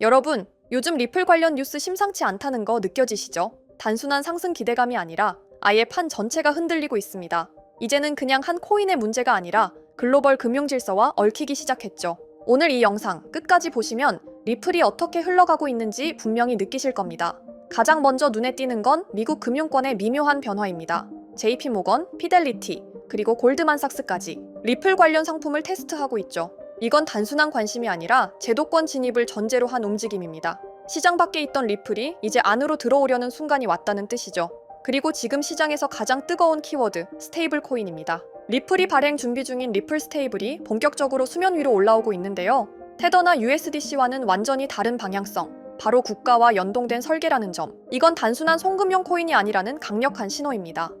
여러분, 요즘 리플 관련 뉴스 심상치 않다는 거 느껴지시죠? 단순한 상승 기대감이 아니라 아예 판 전체가 흔들리고 있습니다. 이제는 그냥 한 코인의 문제가 아니라 글로벌 금융 질서와 얽히기 시작했죠. 오늘 이 영상 끝까지 보시면 리플이 어떻게 흘러가고 있는지 분명히 느끼실 겁니다. 가장 먼저 눈에 띄는 건 미국 금융권의 미묘한 변화입니다. JP모건, 피델리티, 그리고 골드만삭스까지 리플 관련 상품을 테스트하고 있죠. 이건 단순한 관심이 아니라 제도권 진입을 전제로 한 움직임입니다. 시장 밖에 있던 리플이 이제 안으로 들어오려는 순간이 왔다는 뜻이죠. 그리고 지금 시장에서 가장 뜨거운 키워드, 스테이블 코인입니다. 리플이 발행 준비 중인 리플 스테이블이 본격적으로 수면 위로 올라오고 있는데요. 테더나 USDC와는 완전히 다른 방향성, 바로 국가와 연동된 설계라는 점. 이건 단순한 송금용 코인이 아니라는 강력한 신호입니다.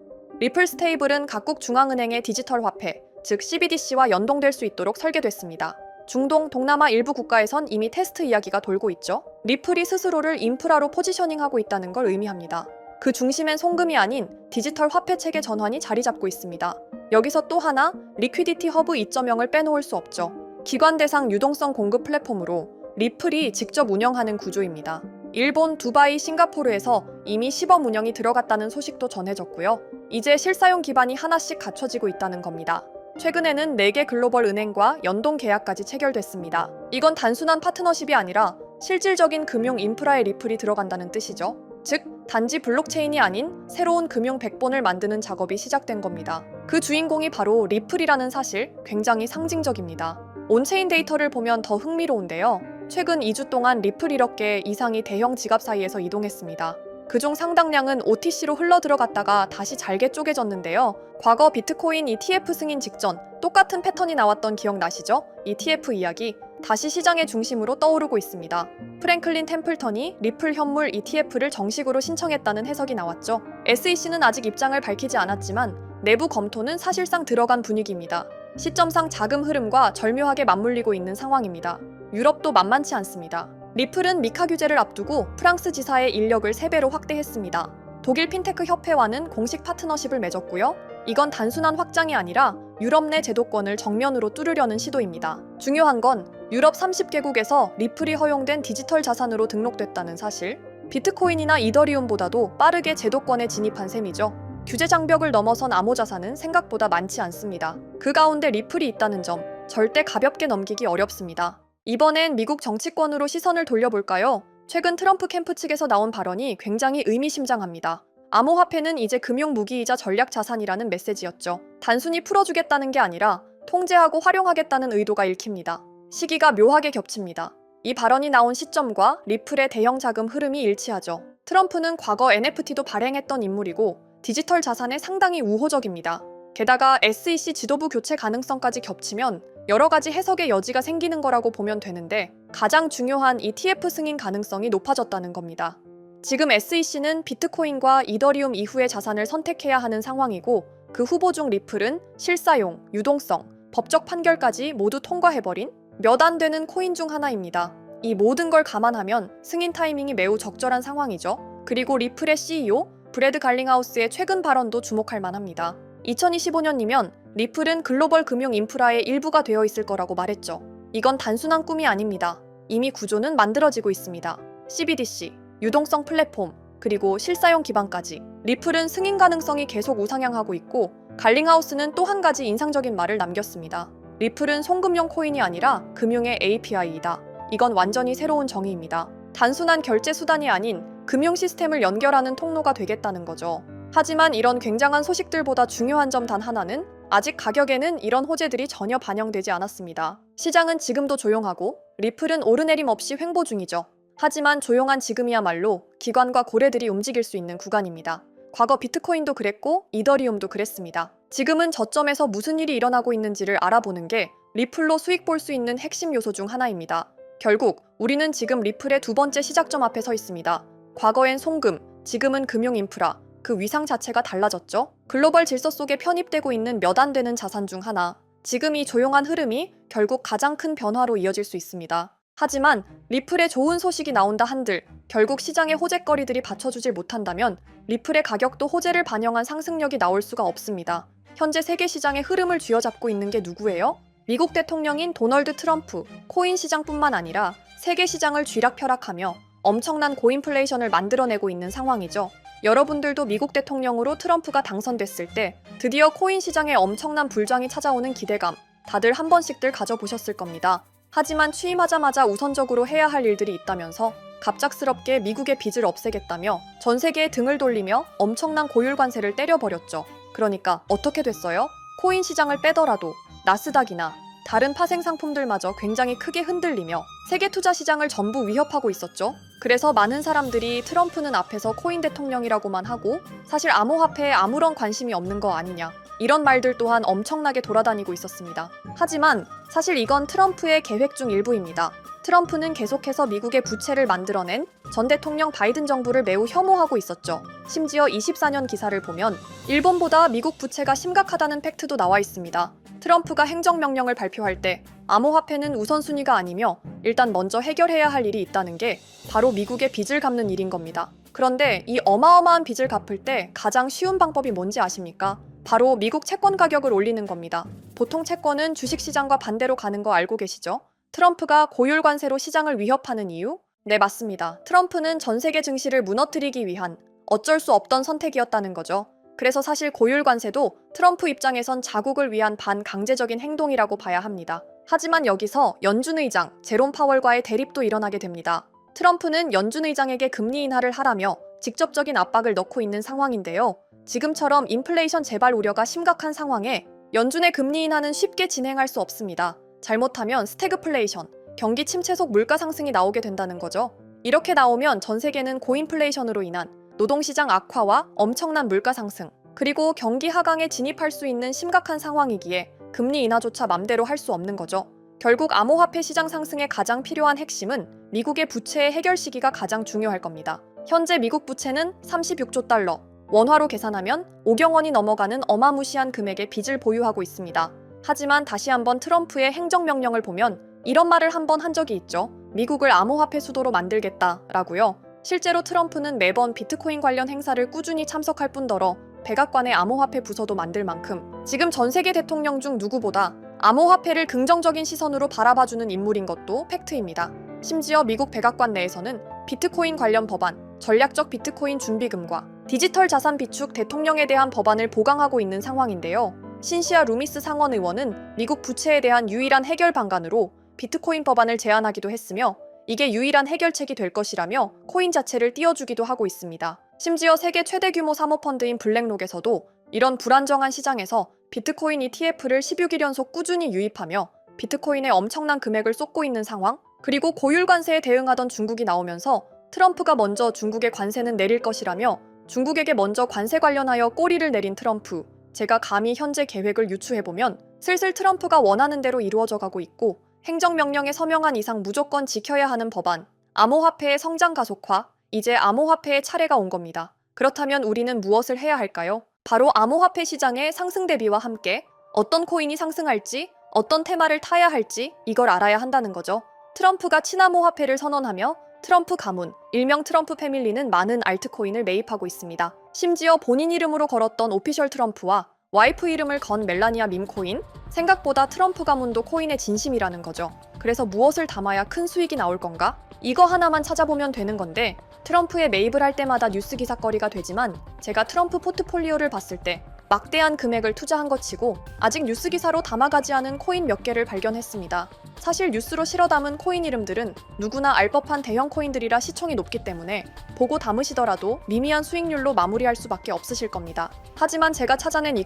리플 스테이블은 각국 중앙은행의 디지털 화폐, 즉 CBDC와 연동될 수 있도록 설계됐습니다. 중동, 동남아 일부 국가에선 이미 테스트 이야기가 돌고 있죠. 리플이 스스로를 인프라로 포지셔닝하고 있다는 걸 의미합니다. 그 중심엔 송금이 아닌 디지털 화폐 체계 전환이 자리 잡고 있습니다. 여기서 또 하나, 리퀴디티 허브 2.0을 빼놓을 수 없죠. 기관 대상 유동성 공급 플랫폼으로 리플이 직접 운영하는 구조입니다. 일본, 두바이, 싱가포르에서 이미 시범 운영이 들어갔다는 소식도 전해졌고요. 이제 실사용 기반이 하나씩 갖춰지고 있다는 겁니다. 최근에는 4개 글로벌 은행과 연동 계약까지 체결됐습니다. 이건 단순한 파트너십이 아니라 실질적인 금융 인프라에 리플이 들어간다는 뜻이죠. 즉, 단지 블록체인이 아닌 새로운 금융 백본을 만드는 작업이 시작된 겁니다. 그 주인공이 바로 리플이라는 사실, 굉장히 상징적입니다. 온체인 데이터를 보면 더 흥미로운데요. 최근 2주 동안 리플 1억 개 이상이 대형 지갑 사이에서 이동했습니다. 그중 상당량은 OTC로 흘러들어갔다가 다시 잘게 쪼개졌는데요. 과거 비트코인 ETF 승인 직전 똑같은 패턴이 나왔던 기억나시죠? ETF 이야기 다시 시장의 중심으로 떠오르고 있습니다. 프랭클린 템플턴이 리플 현물 ETF를 정식으로 신청했다는 해석이 나왔죠. SEC는 아직 입장을 밝히지 않았지만 내부 검토는 사실상 들어간 분위기입니다. 시점상 자금 흐름과 절묘하게 맞물리고 있는 상황입니다. 유럽도 만만치 않습니다. 리플은 미카 규제를 앞두고 프랑스 지사의 인력을 3배로 확대했습니다. 독일 핀테크 협회와는 공식 파트너십을 맺었고요. 이건 단순한 확장이 아니라 유럽 내 제도권을 정면으로 뚫으려는 시도입니다. 중요한 건 유럽 30개국에서 리플이 허용된 디지털 자산으로 등록됐다는 사실. 비트코인이나 이더리움보다도 빠르게 제도권에 진입한 셈이죠. 규제 장벽을 넘어선 암호 자산은 생각보다 많지 않습니다. 그 가운데 리플이 있다는 점 절대 가볍게 넘기기 어렵습니다. 이번엔 미국 정치권으로 시선을 돌려볼까요? 최근 트럼프 캠프 측에서 나온 발언이 굉장히 의미심장합니다. 암호화폐는 이제 금융무기이자 전략자산이라는 메시지였죠. 단순히 풀어주겠다는 게 아니라 통제하고 활용하겠다는 의도가 읽힙니다. 시기가 묘하게 겹칩니다. 이 발언이 나온 시점과 리플의 대형 자금 흐름이 일치하죠. 트럼프는 과거 NFT도 발행했던 인물이고 디지털 자산에 상당히 우호적입니다. 게다가 SEC 지도부 교체 가능성까지 겹치면 여러 가지 해석의 여지가 생기는 거라고 보면 되는데 가장 중요한 ETF 승인 가능성이 높아졌다는 겁니다. 지금 SEC는 비트코인과 이더리움 이후의 자산을 선택해야 하는 상황이고 그 후보 중 리플은 실사용, 유동성, 법적 판결까지 모두 통과해버린 몇 안 되는 코인 중 하나입니다. 이 모든 걸 감안하면 승인 타이밍이 매우 적절한 상황이죠. 그리고 리플의 CEO 브래드 갈링하우스의 최근 발언도 주목할 만합니다. 2025년이면 리플은 글로벌 금융 인프라의 일부가 되어 있을 거라고 말했죠. 이건 단순한 꿈이 아닙니다. 이미 구조는 만들어지고 있습니다. CBDC, 유동성 플랫폼, 그리고 실사용 기반까지. 리플은 승인 가능성이 계속 우상향하고 있고 갈링하우스는 또 한 가지 인상적인 말을 남겼습니다. 리플은 송금용 코인이 아니라 금융의 API이다. 이건 완전히 새로운 정의입니다. 단순한 결제 수단이 아닌 금융 시스템을 연결하는 통로가 되겠다는 거죠. 하지만 이런 굉장한 소식들보다 중요한 점 단 하나는 아직 가격에는 이런 호재들이 전혀 반영되지 않았습니다. 시장은 지금도 조용하고 리플은 오르내림 없이 횡보 중이죠. 하지만 조용한 지금이야말로 기관과 고래들이 움직일 수 있는 구간입니다. 과거 비트코인도 그랬고 이더리움도 그랬습니다. 지금은 저점에서 무슨 일이 일어나고 있는지를 알아보는 게 리플로 수익 볼 수 있는 핵심 요소 중 하나입니다. 결국 우리는 지금 리플의 두 번째 시작점 앞에 서 있습니다. 과거엔 송금, 지금은 금융 인프라. 그 위상 자체가 달라졌죠. 글로벌 질서 속에 편입되고 있는 몇 안 되는 자산 중 하나. 지금 이 조용한 흐름이 결국 가장 큰 변화로 이어질 수 있습니다. 하지만 리플에 좋은 소식이 나온다 한들 결국 시장의 호재거리들이 받쳐주질 못한다면 리플의 가격도 호재를 반영한 상승력이 나올 수가 없습니다. 현재 세계 시장의 흐름을 쥐어잡고 있는 게 누구예요? 미국 대통령인 도널드 트럼프, 코인 시장뿐만 아니라 세계 시장을 쥐락펴락하며 엄청난 고인플레이션을 만들어내고 있는 상황이죠. 여러분들도 미국 대통령으로 트럼프가 당선됐을 때 드디어 코인 시장에 엄청난 불장이 찾아오는 기대감 다들 한 번씩들 가져보셨을 겁니다. 하지만 취임하자마자 우선적으로 해야 할 일들이 있다면서 갑작스럽게 미국의 빚을 없애겠다며 전 세계에 등을 돌리며 엄청난 고율 관세를 때려버렸죠. 그러니까 어떻게 됐어요? 코인 시장을 빼더라도 나스닥이나 다른 파생 상품들마저 굉장히 크게 흔들리며 세계 투자 시장을 전부 위협하고 있었죠. 그래서 많은 사람들이 트럼프는 앞에서 코인 대통령이라고만 하고 사실 암호화폐에 아무런 관심이 없는 거 아니냐, 이런 말들 또한 엄청나게 돌아다니고 있었습니다. 하지만 사실 이건 트럼프의 계획 중 일부입니다. 트럼프는 계속해서 미국의 부채를 만들어낸 전 대통령 바이든 정부를 매우 혐오하고 있었죠. 심지어 24년 기사를 보면 일본보다 미국 부채가 심각하다는 팩트도 나와 있습니다. 트럼프가 행정명령을 발표할 때 암호화폐는 우선순위가 아니며 일단 먼저 해결해야 할 일이 있다는 게 바로 미국의 빚을 갚는 일인 겁니다. 그런데 이 어마어마한 빚을 갚을 때 가장 쉬운 방법이 뭔지 아십니까? 바로 미국 채권 가격을 올리는 겁니다. 보통 채권은 주식시장과 반대로 가는 거 알고 계시죠? 트럼프가 고율 관세로 시장을 위협하는 이유? 네, 맞습니다. 트럼프는 전 세계 증시를 무너뜨리기 위한 어쩔 수 없던 선택이었다는 거죠. 그래서 사실 고율 관세도 트럼프 입장에선 자국을 위한 반강제적인 행동이라고 봐야 합니다. 하지만 여기서 연준 의장 제롬 파월과의 대립도 일어나게 됩니다. 트럼프는 연준 의장에게 금리 인하를 하라며 직접적인 압박을 넣고 있는 상황인데요. 지금처럼 인플레이션 재발 우려가 심각한 상황에 연준의 금리 인하는 쉽게 진행할 수 없습니다. 잘못하면 스태그플레이션, 경기 침체 속 물가 상승이 나오게 된다는 거죠. 이렇게 나오면 전 세계는 고인플레이션으로 인한 노동시장 악화와 엄청난 물가 상승, 그리고 경기 하강에 진입할 수 있는 심각한 상황이기에 금리 인하조차 맘대로 할 수 없는 거죠. 결국 암호화폐 시장 상승에 가장 필요한 핵심은 미국의 부채의 해결 시기가 가장 중요할 겁니다. 현재 미국 부채는 36조 달러, 원화로 계산하면 5경 원이 넘어가는 어마무시한 금액의 빚을 보유하고 있습니다. 하지만 다시 한번 트럼프의 행정명령을 보면 이런 말을 한번 한 적이 있죠. 미국을 암호화폐 수도로 만들겠다라고요. 실제로 트럼프는 매번 비트코인 관련 행사를 꾸준히 참석할 뿐더러 백악관의 암호화폐 부서도 만들 만큼 지금 전 세계 대통령 중 누구보다 암호화폐를 긍정적인 시선으로 바라봐주는 인물인 것도 팩트입니다. 심지어 미국 백악관 내에서는 비트코인 관련 법안, 전략적 비트코인 준비금과 디지털 자산 비축 대통령에 대한 법안을 보강하고 있는 상황인데요. 신시아 루미스 상원 의원은 미국 부채에 대한 유일한 해결 방안으로 비트코인 법안을 제안하기도 했으며 이게 유일한 해결책이 될 것이라며 코인 자체를 띄워주기도 하고 있습니다. 심지어 세계 최대 규모 사모펀드인 블랙록에서도 이런 불안정한 시장에서 비트코인 ETF를 16일 연속 꾸준히 유입하며 비트코인에 엄청난 금액을 쏟고 있는 상황, 그리고 고율 관세에 대응하던 중국이 나오면서 트럼프가 먼저 중국의 관세는 내릴 것이라며 중국에게 먼저 관세 관련하여 꼬리를 내린 트럼프, 제가 감히 현재 계획을 유추해보면 슬슬 트럼프가 원하는 대로 이루어져 가고 있고 행정명령에 서명한 이상 무조건 지켜야 하는 법안, 암호화폐의 성장 가속화, 이제 암호화폐의 차례가 온 겁니다. 그렇다면 우리는 무엇을 해야 할까요? 바로 암호화폐 시장의 상승 대비와 함께 어떤 코인이 상승할지, 어떤 테마를 타야 할지 이걸 알아야 한다는 거죠. 트럼프가 친암호화폐를 선언하며 트럼프 가문, 일명 트럼프 패밀리는 많은 알트코인을 매입하고 있습니다. 심지어 본인 이름으로 걸었던 오피셜 트럼프와 와이프 이름을 건 멜라니아 밈코인, 생각보다 트럼프 가문도 코인의 진심이라는 거죠. 그래서 무엇을 담아야 큰 수익이 나올 건가? 이거 하나만 찾아보면 되는 건데 트럼프에 매입을 할 때마다 뉴스 기사거리가 되지만 제가 트럼프 포트폴리오를 봤을 때 막대한 금액을 투자한 것 치고 아직 뉴스 기사로 담아가지 않은 코인 몇 개를 발견했습니다. 사실 뉴스로 실어 담은 코인 이름들은 누구나 알 법한 대형 코인들이라 시총이 높기 때문에 보고 담으시더라도 미미한 수익률로 마무리할 수밖에 없으실 겁니다. 하지만 제가 찾아낸 이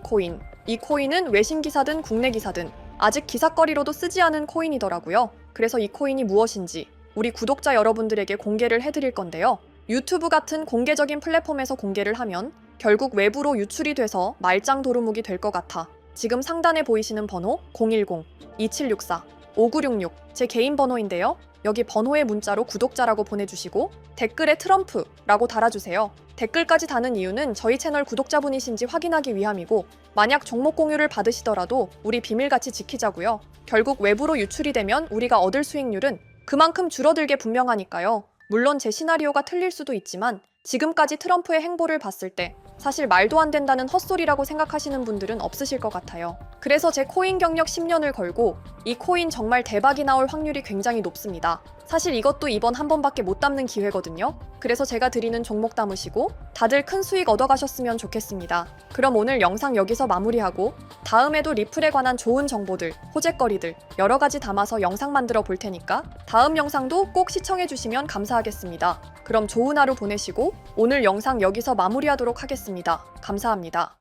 코인은 외신 기사든 국내 기사든 아직 기사거리로도 쓰지 않은 코인이더라고요. 그래서 이 코인이 무엇인지 우리 구독자 여러분들에게 공개를 해드릴 건데요. 유튜브 같은 공개적인 플랫폼에서 공개를 하면 결국 외부로 유출이 돼서 말짱 도루묵이 될 것 같아 지금 상단에 보이시는 번호 010-2764-5966 제 개인 번호인데요. 여기 번호에 문자로 구독자라고 보내주시고 댓글에 트럼프라고 달아주세요. 댓글까지 다는 이유는 저희 채널 구독자분이신지 확인하기 위함이고 만약 종목 공유를 받으시더라도 우리 비밀같이 지키자고요. 결국 외부로 유출이 되면 우리가 얻을 수익률은 그만큼 줄어들게 분명하니까요. 물론 제 시나리오가 틀릴 수도 있지만 지금까지 트럼프의 행보를 봤을 때 사실 말도 안 된다는 헛소리라고 생각하시는 분들은 없으실 것 같아요. 그래서 제 코인 경력 10년을 걸고 이 코인 정말 대박이 나올 확률이 굉장히 높습니다. 사실 이것도 이번 한 번밖에 못 담는 기회거든요. 그래서 제가 드리는 종목 담으시고 다들 큰 수익 얻어가셨으면 좋겠습니다. 그럼 오늘 영상 여기서 마무리하고 다음에도 리플에 관한 좋은 정보들, 호재거리들 여러 가지 담아서 영상 만들어 볼 테니까 다음 영상도 꼭 시청해 주시면 감사하겠습니다. 그럼 좋은 하루 보내시고 오늘 영상 여기서 마무리하도록 하겠습니다. 감사합니다.